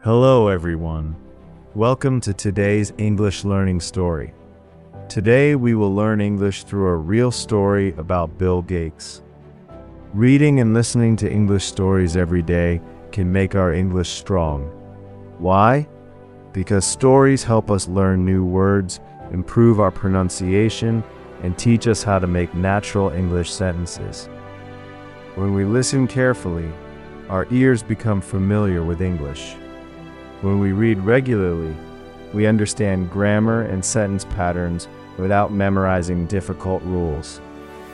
Hello everyone. Welcome to today's English learning story. Today we will learn English through a real story about Bill Gates. Reading and listening to English stories every day can make our English strong. Why? Because stories help us learn new words, improve our pronunciation, and teach us how to make natural English sentences. When we listen carefully, our ears become familiar with English. When we read regularly, we understand grammar and sentence patterns without memorizing difficult rules.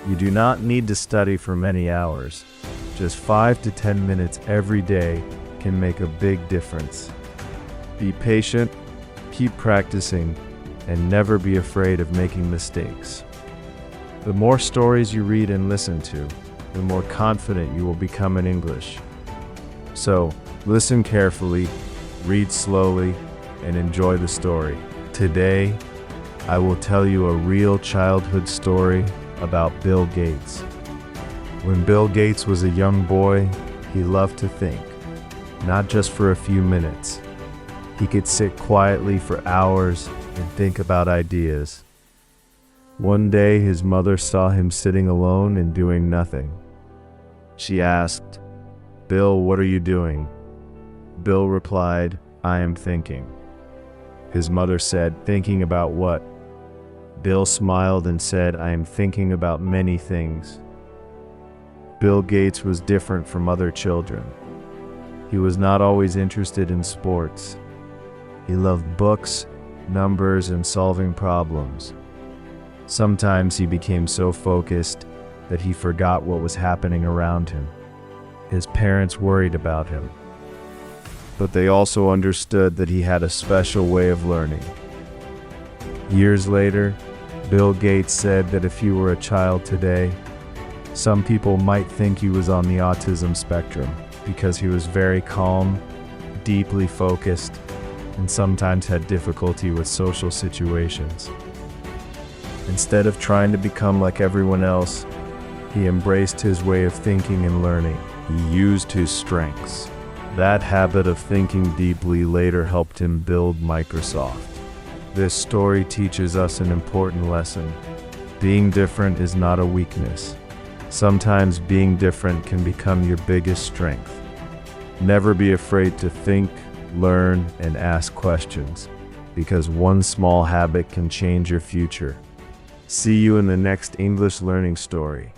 You do not need to study for many hours. Just 5 to 10 minutes every day can make a big difference. Be patient, keep practicing, and never be afraid of making mistakes. The more stories you read and listen to, the more confident you will become in English. So, listen carefully, read slowly, and enjoy the story. Today, I will tell you a real childhood story about Bill Gates. When Bill Gates was a young boy, he loved to think, not just for a few minutes. He could sit quietly for hours and think about ideas. One day, his mother saw him sitting alone and doing nothing. She asked, "Bill, what are you doing?" Bill replied, "I am thinking." His mother said, "Thinking about what?" Bill smiled and said, "I am thinking about many things." Bill Gates was different from other children. He was not always interested in sports. He loved books, numbers, and solving problems. Sometimes he became so focused that he forgot what was happening around him. His parents worried about him, but they also understood that he had a special way of learning. Years later, Bill Gates said that if he were a child today, some people might think he was on the autism spectrum because he was very calm, deeply focused, and sometimes had difficulty with social situations. Instead of trying to become like everyone else, he embraced his way of thinking and learning. He used his strengths. That habit of thinking deeply later helped him build Microsoft. This story teaches us an important lesson. Being different is not a weakness. Sometimes being different can become your biggest strength. Never be afraid to think, learn, and ask questions, because one small habit can change your future. See you in the next English learning story.